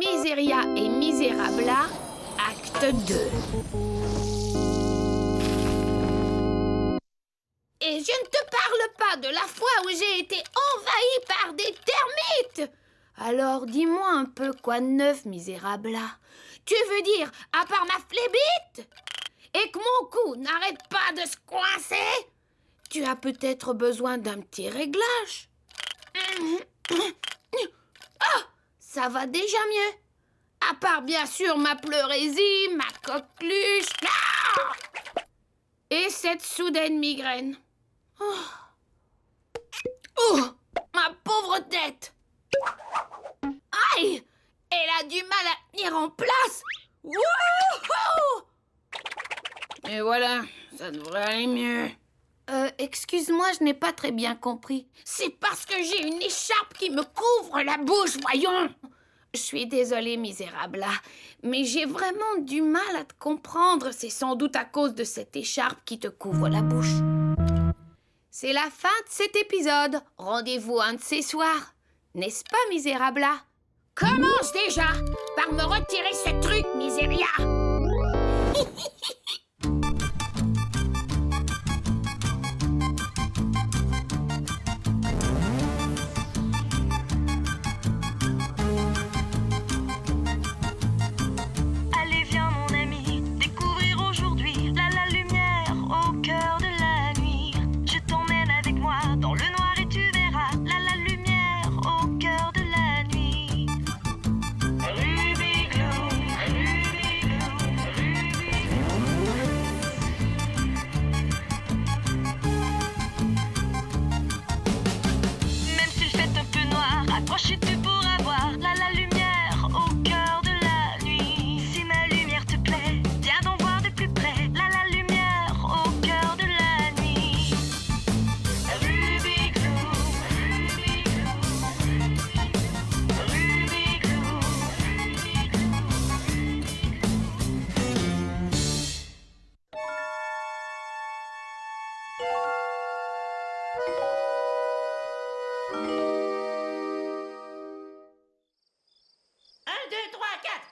Miseria et Miserabla, acte 2. Et je ne te parle pas de la fois où j'ai été envahie par des termites. Alors dis-moi un peu quoi de neuf, Miserabla. Tu veux dire, à part ma flébite? Et que mon cou n'arrête pas de se coincer? Tu as peut-être besoin d'un petit réglage. Ah, ça va déjà mieux. À part bien sûr ma pleurésie, ma coqueluche. Ah, et cette soudaine migraine. Oh, ma pauvre tête. Aïe, elle a du mal à tenir en place. Wouhou! Et voilà, ça devrait aller mieux. Excuse-moi, je n'ai pas très bien compris. C'est parce que j'ai une écharpe qui me couvre la bouche, voyons. Je suis désolée, Miserabla, mais j'ai vraiment du mal à te comprendre. C'est sans doute à cause de cette écharpe qui te couvre la bouche. C'est la fin de cet épisode. Rendez-vous un de ces soirs. N'est-ce pas, Miserabla? Commence déjà par me retirer ce truc, Miseria. Allez, viens mon ami, découvrir aujourd'hui la lumière au cœur de la nuit. Je t'emmène avec moi dans le noir et tu verras la lumière au cœur de la nuit. Rubiglou, Rubiglou, Rubiglou. Même s'il fait un peu noir, accroche-tu pour avoir la lumière au cœur de la nuit. Si ma lumière te plaît, viens donc voir de plus près la lumière au cœur de la nuit. Rubiglou, Rubiglou, Rubiglou, Un, deux, trois, quatre.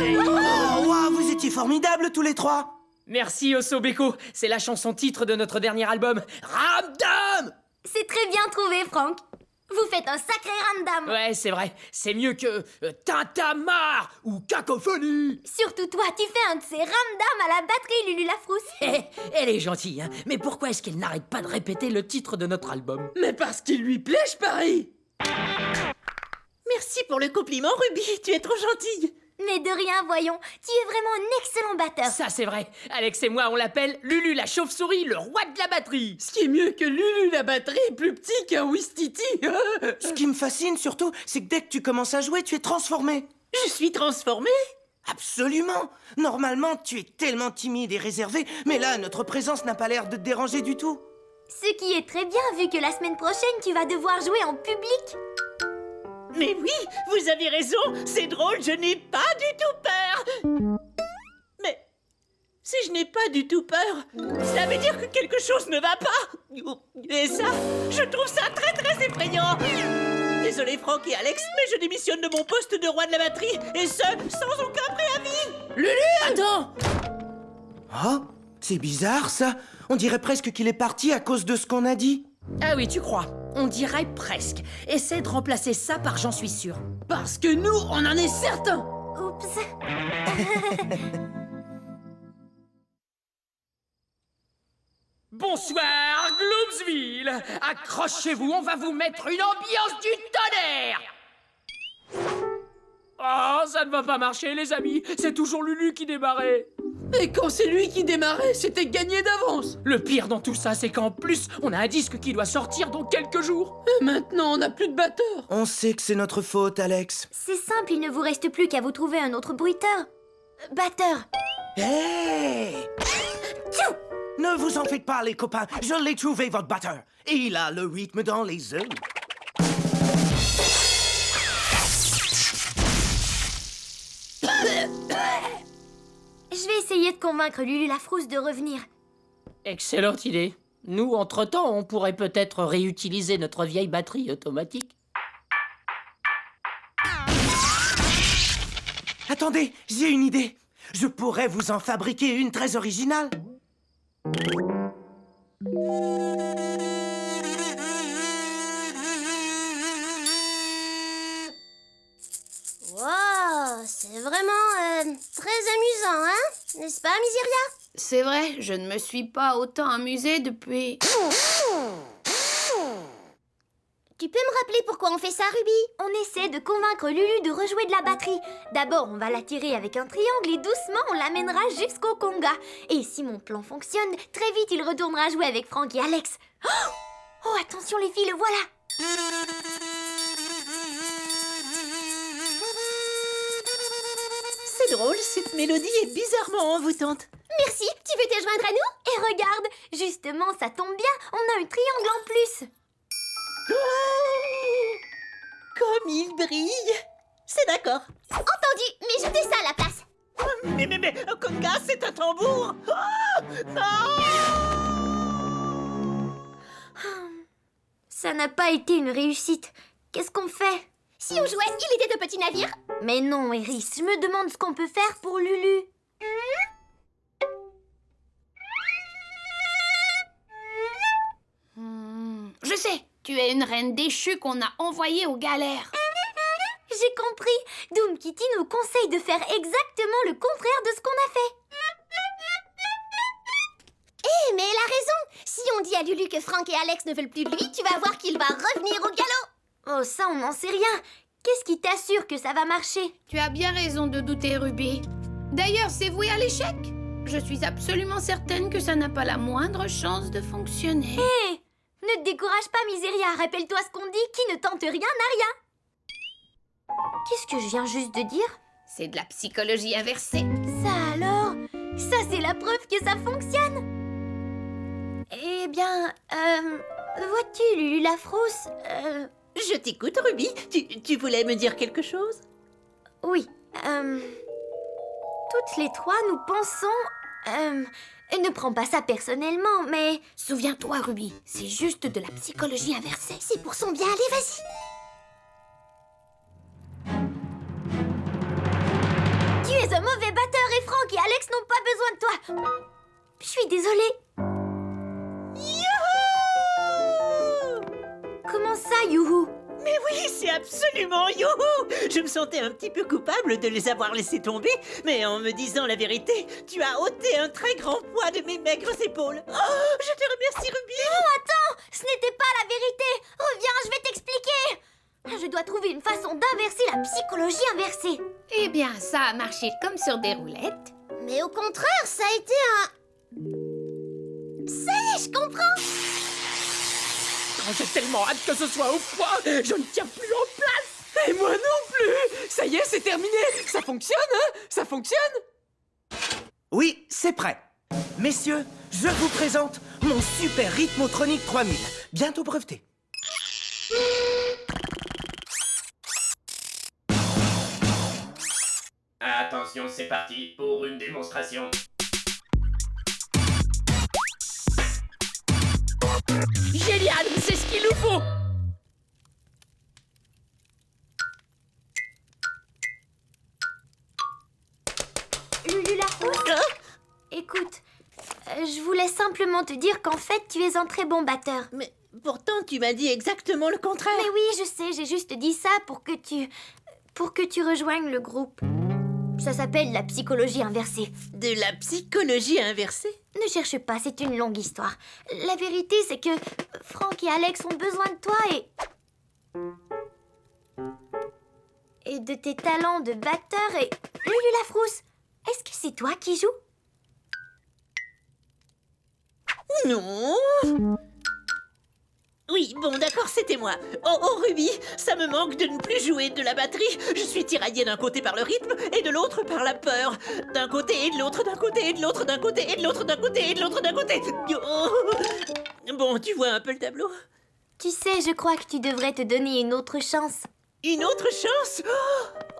Oh, waouh, vous étiez formidables tous les trois. Merci Osso Beko, c'est la chanson titre de notre dernier album, Ramdam. C'est très bien trouvé, Franck. Vous faites un sacré ramdam. Ouais, c'est vrai, c'est mieux que Tintamarre ou Cacophonie. Surtout toi, tu fais un de ces ramdams à la batterie, Lulu Lafrousse. Elle est gentille, hein, mais pourquoi est-ce qu'elle n'arrête pas de répéter le titre de notre album? Mais parce qu'il lui plaît, je parie. Merci pour le compliment, Ruby, tu es trop gentille. Mais de rien, voyons. Tu es vraiment un excellent batteur. Ça c'est vrai, Alex et moi on l'appelle Lulu la chauve-souris, le roi de la batterie. Ce qui est mieux que Lulu la batterie est plus petit qu'un Wistiti. Ce qui me fascine surtout, c'est que dès que tu commences à jouer, tu es transformé. Je suis transformée. Absolument. Normalement, tu es tellement timide et réservé, mais là, notre présence n'a pas l'air de te déranger du tout. Ce qui est très bien, vu que la semaine prochaine, tu vas devoir jouer en public. Mais oui, vous avez raison, c'est drôle, je n'ai pas du tout peur. Mais si je n'ai pas du tout peur, ça veut dire que quelque chose ne va pas. Et ça, je trouve ça très très effrayant. Désolé Franck et Alex, mais je démissionne de mon poste de roi de la batterie, et ce, sans aucun préavis. Lulu, attends. Oh, c'est bizarre ça. On dirait presque qu'il est parti à cause de ce qu'on a dit. Ah oui, tu crois? On dirait presque. Essaie de remplacer ça par j'en suis sûr. Parce que nous, on en est certains. Oups. Bonsoir, Gloomsville. Accrochez-vous, on va vous mettre une ambiance du tonnerre. Oh, ça ne va pas marcher, les amis. C'est toujours Lulu qui démarrait. Et quand c'est lui qui démarrait, c'était gagné d'avance. Le pire dans tout ça, c'est qu'en plus, on a un disque qui doit sortir dans quelques jours. Et maintenant, on n'a plus de batteur. On sait que c'est notre faute, Alex. C'est simple, il ne vous reste plus qu'à vous trouver un autre bruiteur. Batteur. Hey! Ne vous en faites pas, les copains. Je l'ai trouvé, votre batteur. Et il a le rythme dans les os. Je vais essayer de convaincre Lulu la Frousse de revenir. Excellente idée. Nous, entre-temps, on pourrait peut-être réutiliser notre vieille batterie automatique. Attendez, j'ai une idée. Je pourrais vous en fabriquer une très originale. Wow, c'est vraiment très amusant, hein? N'est-ce pas, Miseria? C'est vrai, je ne me suis pas autant amusée depuis... Tu peux me rappeler pourquoi on fait ça, Ruby? On essaie de convaincre Lulu de rejouer de la batterie. D'abord, on va la tirer avec un triangle et doucement, on l'amènera jusqu'au conga. Et si mon plan fonctionne, très vite, il retournera jouer avec Franck et Alex. Oh, attention les filles, le voilà! C'est drôle, cette mélodie est bizarrement envoûtante. Merci, tu veux te joindre à nous? Et regarde, justement, ça tombe bien, on a un triangle en plus. Comme il brille. C'est d'accord. Entendu, mais jetez ça à la place. Mais, Conga, c'est un tambour. Oh, non! Ça n'a pas été une réussite. Qu'est-ce qu'on fait? Si on jouait, il était de petits navires. Mais non, Eris, je me demande ce qu'on peut faire pour Lulu. Je sais, tu es une reine déchue qu'on a envoyée aux galères. J'ai compris. Doom Kitty nous conseille de faire exactement le contraire de ce qu'on a fait. Eh, mais elle a raison. Si on dit à Lulu que Franck et Alex ne veulent plus de lui, tu vas voir qu'il va revenir au galop. Oh, ça, on n'en sait rien. Qu'est-ce qui t'assure que ça va marcher? Tu as bien raison de douter, Ruby. D'ailleurs, c'est voué à l'échec. Je suis absolument certaine que ça n'a pas la moindre chance de fonctionner. Hé, ne te décourage pas, Miseria. Rappelle-toi ce qu'on dit, qui ne tente rien n'a rien. Qu'est-ce que je viens juste de dire? C'est de la psychologie inversée. Ça alors? Ça, c'est la preuve que ça fonctionne. Eh bien, vois-tu, Lulu la Frousse, Je t'écoute, Ruby. Tu voulais me dire quelque chose? oui, toutes les trois, nous pensons, ne prends pas ça personnellement, mais Souviens-toi, Ruby, c'est juste de la psychologie inversée. c'est pour son bien, allez, vas-y. Tu es un mauvais batteur et Franck et Alex n'ont pas besoin de toi. Je suis désolée. Youhou! Comment ça, youhou? Mais oui, c'est absolument youhou! Je me sentais un petit peu coupable de les avoir laissés tomber, mais en me disant la vérité, tu as ôté un très grand poids de mes maigres épaules. Oh, je te remercie, Ruby! Oh, attends, ce n'était pas la vérité. Reviens, je vais t'expliquer. Je dois trouver une façon d'inverser la psychologie inversée. Eh bien, ça a marché comme sur des roulettes. Mais au contraire, ça a été un... Ça y est, je comprends. Oh, j'ai tellement hâte que ce soit au point. Je ne tiens plus en place. Et moi non plus! Ça y est, c'est terminé. Ça fonctionne, hein? Ça fonctionne? Oui, c'est prêt. Messieurs, je vous présente mon super Rhythmotronic 3000, bientôt breveté. Attention, c'est parti pour une démonstration. Génial, c'est ce qu'il nous faut. Lulu la Frousse, écoute, je voulais simplement te dire qu'en fait, tu es un très bon batteur. Mais pourtant, tu m'as dit exactement le contraire. Mais oui, je sais, j'ai juste dit ça pour que tu rejoignes le groupe. Ça s'appelle la psychologie inversée. De la psychologie inversée? Ne cherche pas, c'est une longue histoire. La vérité, c'est que Franck et Alex ont besoin de toi et de tes talents de batteur et... Lulu la Frousse, est-ce que c'est toi qui joues? Non. Oui, bon, d'accord, c'était moi. Oh, Ruby, ça me manque de ne plus jouer de la batterie. Je suis tiraillée d'un côté par le rythme et de l'autre par la peur. D'un côté et de l'autre, d'un côté et de l'autre, d'un côté et de l'autre, d'un côté et de l'autre, d'un côté. Oh. Bon, tu vois un peu le tableau? Tu sais, je crois que tu devrais te donner une autre chance. Une autre chance?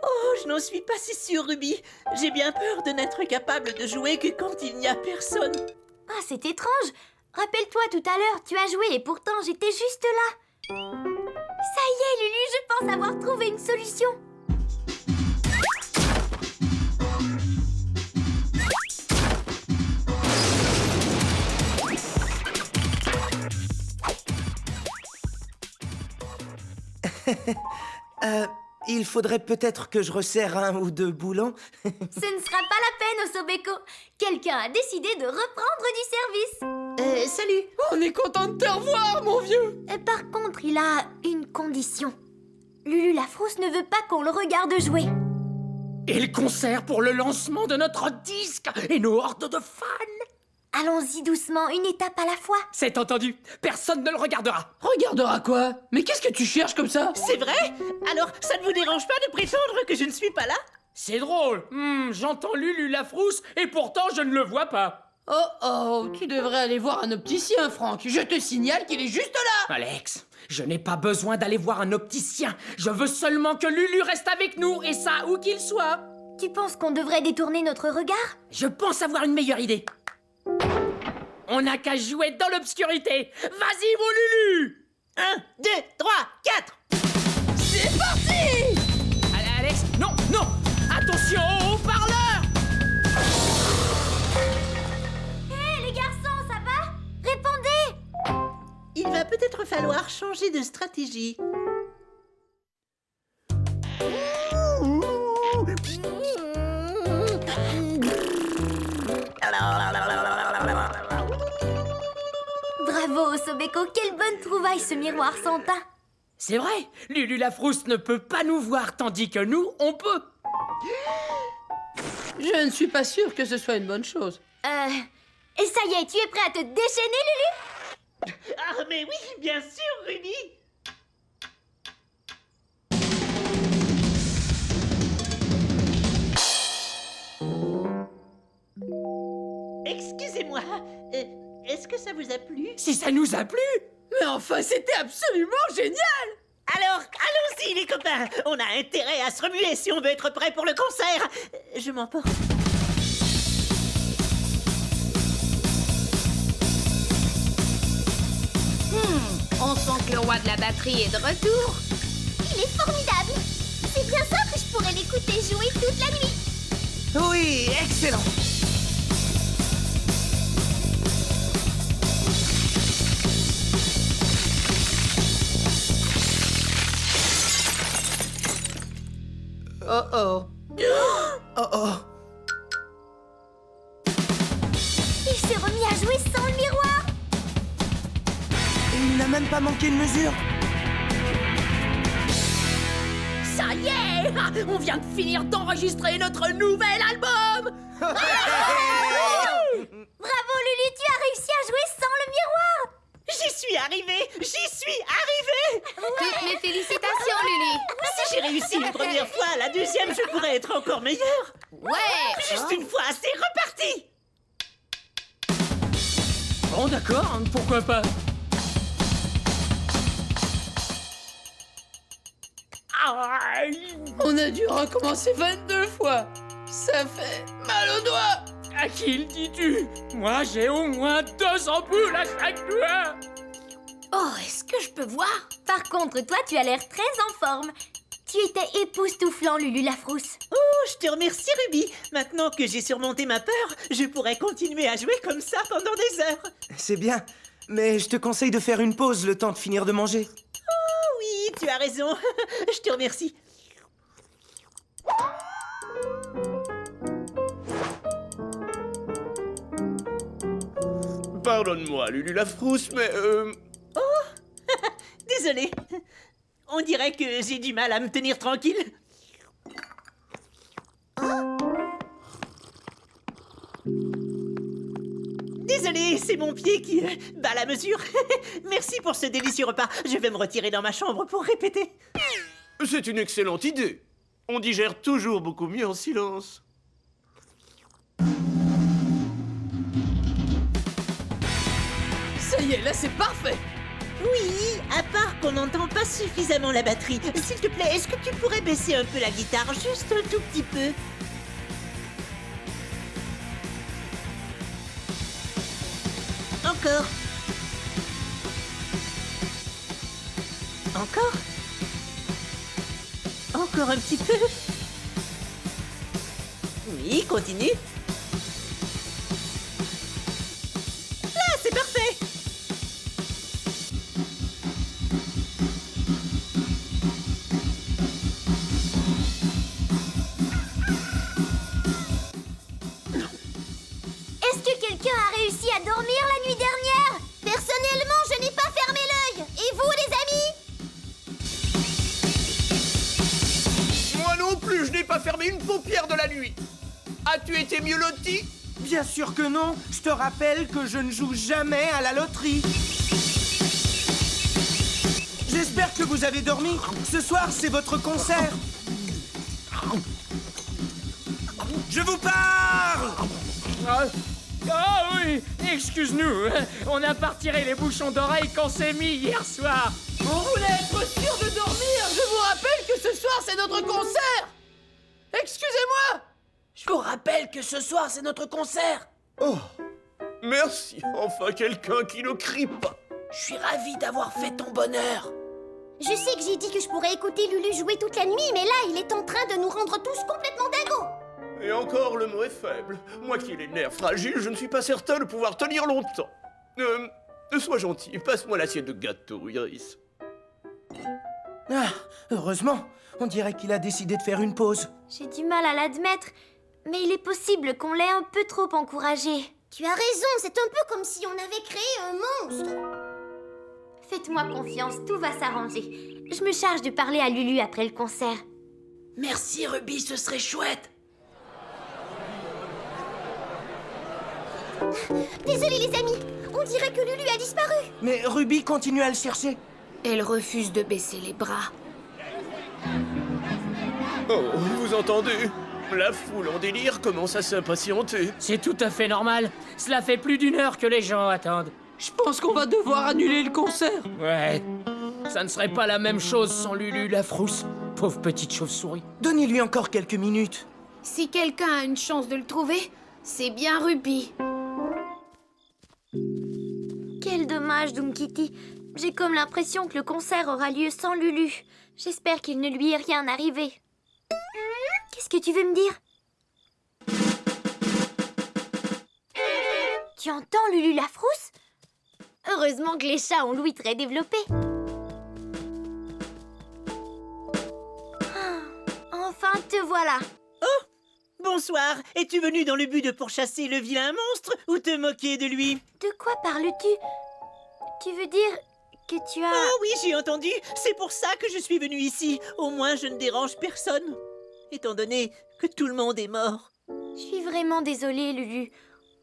Oh, je n'en suis pas si sûre, Ruby. J'ai bien peur de n'être capable de jouer que quand il n'y a personne. Ah, c'est étrange. Rappelle-toi, tout à l'heure, tu as joué et pourtant j'étais juste là. Ça y est, Lulu, je pense avoir trouvé une solution. Il faudrait peut-être que je resserre 1 ou 2 boulons. Ce ne sera pas la peine, Osobeko. Quelqu'un a décidé de reprendre du service. Salut. On est content de te revoir, mon vieux. Par contre, il a une condition. Lulu la Frousse ne veut pas qu'on le regarde jouer. Et le concert pour le lancement de notre disque et nos hordes de fans. Allons-y doucement, une étape à la fois. C'est entendu, personne ne le regardera. Regardera quoi? Mais qu'est-ce que tu cherches comme ça? C'est vrai? Alors, ça ne vous dérange pas de prétendre que je ne suis pas là? C'est drôle. J'entends Lulu la Frousse et pourtant je ne le vois pas. Oh, tu devrais aller voir un opticien, Franck. Je te signale qu'il est juste là. Alex, je n'ai pas besoin d'aller voir un opticien. Je veux seulement que Lulu reste avec nous, et ça, où qu'il soit. Tu penses qu'on devrait détourner notre regard? Je pense avoir une meilleure idée. On n'a qu'à jouer dans l'obscurité. Vas-y, mon Lulu! 1, 2, 3, 4. C'est parti! Alex, non! Attention au haut-parleur! Hé, les garçons, ça va? Répondez! Il va peut-être falloir changer de stratégie. Bravo, Osobeko, quelle bonne trouvaille ce miroir sans teint. C'est vrai, Lulu la Frousse ne peut pas nous voir, tandis que nous, on peut. Je ne suis pas sûre que ce soit une bonne chose. Et ça y est, tu es prêt à te déchaîner, Lulu? Ah, mais oui, bien sûr, Ruby. Excusez-moi, est-ce que ça vous a plu? Si ça nous a plu! Mais enfin, c'était absolument génial! Alors, allons-y les copains. On a intérêt à se remuer si on veut être prêt pour le concert. Je m'emporte. On sent que le roi de la batterie est de retour. Il est formidable. C'est bien ça que je pourrais l'écouter jouer toute la nuit. Oui, excellent. Oh. Oh. Il s'est remis à jouer sans le miroir. Il n'a même pas manqué de mesure. Ça y est! On vient de finir d'enregistrer notre nouvel album! Bravo, Lulu, tu as réussi à jouer sans le miroir. J'y suis arrivé. Toutes mes félicitations, Lulu. Si j'ai réussi une première fois, la deuxième, je pourrais être encore meilleur. Ouais. Juste une fois, c'est reparti. Bon, d'accord, pourquoi pas? On a dû recommencer 22 fois. Ça fait mal aux doigts. À qui le dis-tu? Moi, j'ai au moins 2 ampoules à chaque doigt! Oh, est-ce que je peux voir? Par contre, toi, tu as l'air très en forme. Tu étais époustouflant, Lulu la Frousse. Oh, je te remercie, Ruby. Maintenant que j'ai surmonté ma peur, je pourrais continuer à jouer comme ça pendant des heures. C'est bien, mais je te conseille de faire une pause le temps de finir de manger. Oh oui, tu as raison. Je te remercie. Pardonne-moi, Lulu la Frousse, mais Désolée. On dirait que j'ai du mal à me tenir tranquille. Désolée. désolé, c'est mon pied qui bat la mesure. Merci pour ce délicieux repas. Je vais me retirer dans ma chambre pour répéter. C'est une excellente idée. On digère toujours beaucoup mieux en silence. Ça y est, là c'est parfait. Oui, à part qu'on n'entend pas suffisamment la batterie. S'il te plaît, est-ce que tu pourrais baisser un peu la guitare, juste un tout petit peu? Encore. Encore. Encore un petit peu. Oui, continue. Là, c'est parfait. Est-ce que quelqu'un a réussi à dormir la nuit dernière? Personnellement, je n'ai pas fermé l'œil. Et vous, les amis? Moi non plus, je n'ai pas fermé une paupière de la nuit. As-tu été mieux loti? Bien sûr que non. Je te rappelle que je ne joue jamais à la loterie. J'espère que vous avez dormi. Ce soir, c'est votre concert. Je vous parle! Ah oui, excuse-nous, on n'a pas retiré les bouchons d'oreilles qu'on s'est mis hier soir. On voulait être sûr de dormir. Je vous rappelle que ce soir c'est notre concert. Excusez-moi. Je vous rappelle que ce soir c'est notre concert. Oh, merci. Enfin, quelqu'un qui ne crie pas. Je suis ravi d'avoir fait ton bonheur. Je sais que j'ai dit que je pourrais écouter Lulu jouer toute la nuit, mais là, il est en train de nous rendre tous complètement dingos. Et encore, le mot est faible. Moi qui ai les nerfs fragiles, je ne suis pas certain de pouvoir tenir longtemps. Sois gentil, passe-moi l'assiette de gâteau, Iris. Ah, heureusement. On dirait qu'il a décidé de faire une pause. J'ai du mal à l'admettre, mais il est possible qu'on l'ait un peu trop encouragé. Tu as raison, c'est un peu comme si on avait créé un monstre. Faites-moi confiance, tout va s'arranger. Je me charge de parler à Lulu après le concert. Merci Ruby, ce serait chouette. Désolée les amis, on dirait que Lulu a disparu. Mais Ruby continue à le chercher. Elle refuse de baisser les bras. Oh, vous entendez? La foule en délire commence à s'impatienter. C'est tout à fait normal, cela fait plus d'1 heure que les gens attendent. Je pense qu'on va devoir annuler le concert. Ouais, ça ne serait pas la même chose sans Lulu la frousse. Pauvre petite chauve-souris. Donnez-lui encore quelques minutes. Si quelqu'un a une chance de le trouver, c'est bien Ruby. Quel dommage, Doom Kitty. J'ai comme l'impression que le concert aura lieu sans Lulu. J'espère qu'il ne lui est rien arrivé. Qu'est-ce que tu veux me dire? Tu entends Lulu la frousse? Heureusement que les chats ont l'ouïe très développée. Ah, enfin te voilà. Bonsoir. Es-tu venu dans le but de pourchasser le vilain monstre ou te moquer de lui? De quoi parles-tu? Tu veux dire que tu as... Oh oui, j'ai entendu. C'est pour ça que je suis venue ici. Au moins, je ne dérange personne. Étant donné que tout le monde est mort. Je suis vraiment désolée, Lulu.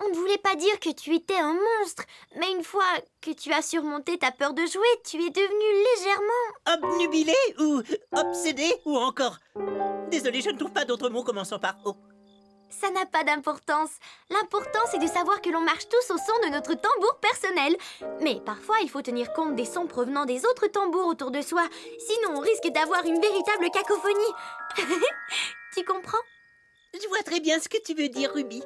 On ne voulait pas dire que tu étais un monstre, mais une fois que tu as surmonté ta peur de jouer, tu es devenu légèrement... Obnubilé ou obsédé ou encore... Désolé, je ne trouve pas d'autres mots commençant par O. Ça n'a pas d'importance. L'important, c'est de savoir que l'on marche tous au son de notre tambour personnel. Mais parfois, il faut tenir compte des sons provenant des autres tambours autour de soi. Sinon, on risque d'avoir une véritable cacophonie. Tu comprends? Je vois très bien ce que tu veux dire, Ruby.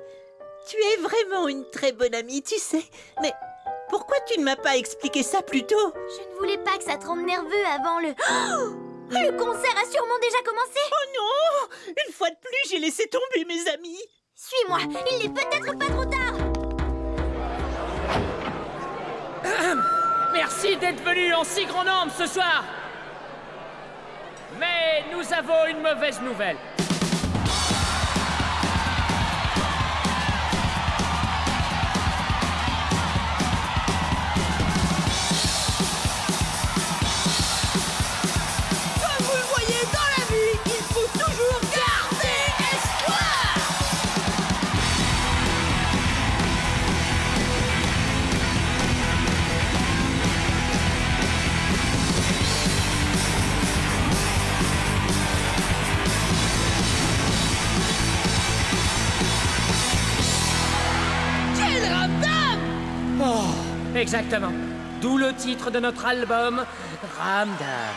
Tu es vraiment une très bonne amie, tu sais. Mais pourquoi tu ne m'as pas expliqué ça plus tôt? Je ne voulais pas que ça te rende nerveux avant le... Oh! Le concert a sûrement déjà commencé. Oh non! Une fois de plus, j'ai laissé tomber mes amis. Suis-moi, il n'est peut-être pas trop tard. Merci d'être venus en si grand nombre ce soir. Mais nous avons une mauvaise nouvelle. Exactement. D'où le titre de notre album, Ramdam.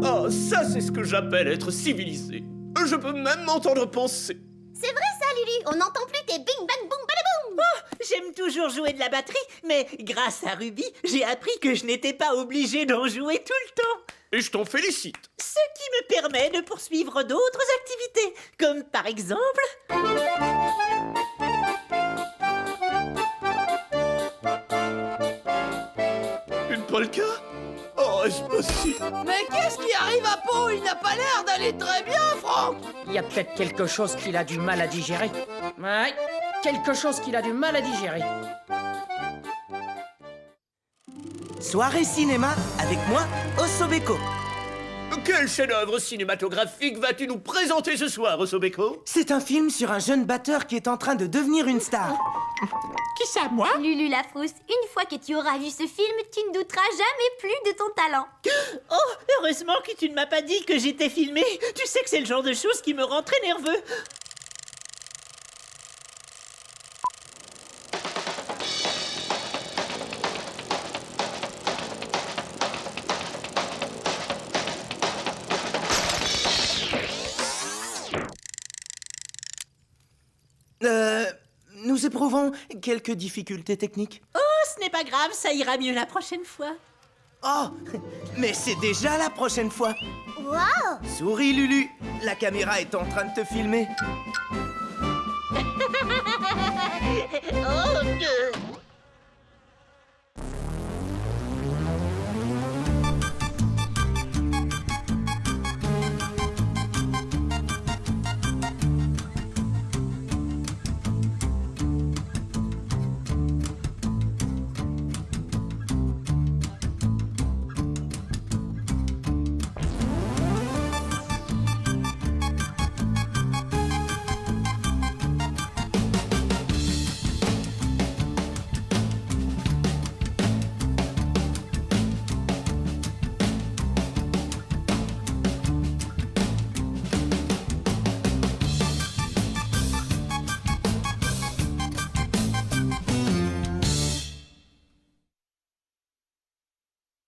Oh, ça c'est ce que j'appelle être civilisé. Je peux même m'entendre penser. C'est vrai ça, Lulu, on n'entend plus tes bing bang boum badaboum. J'aime toujours jouer de la batterie, mais grâce à Ruby, j'ai appris que je n'étais pas obligé d'en jouer tout le temps. Et je t'en félicite. Ce qui me permet de poursuivre d'autres activités, comme par exemple... Une polka? Oh, est-ce possible? Mais qu'est-ce qui arrive à Po? Il n'a pas l'air d'aller très bien, Franck. Il y a peut-être quelque chose qu'il a du mal à digérer. Ouais, quelque chose qu'il a du mal à digérer. Soirée cinéma avec moi, Osobeko. Quel chef-d'œuvre cinématographique vas-tu nous présenter ce soir, Osobeko? C'est un film sur un jeune batteur qui est en train de devenir une star. Qui ça, moi? Lulu la frousse, une fois que tu auras vu ce film, tu ne douteras jamais plus de ton talent. Oh, heureusement que tu ne m'as pas dit que j'étais filmé. Tu sais que c'est le genre de choses qui me rend très nerveux. Nous éprouvons quelques difficultés techniques. Oh, ce n'est pas grave, ça ira mieux la prochaine fois. Oh, mais c'est déjà la prochaine fois. Waouh! Souris, Lulu, la caméra est en train de te filmer. Oh,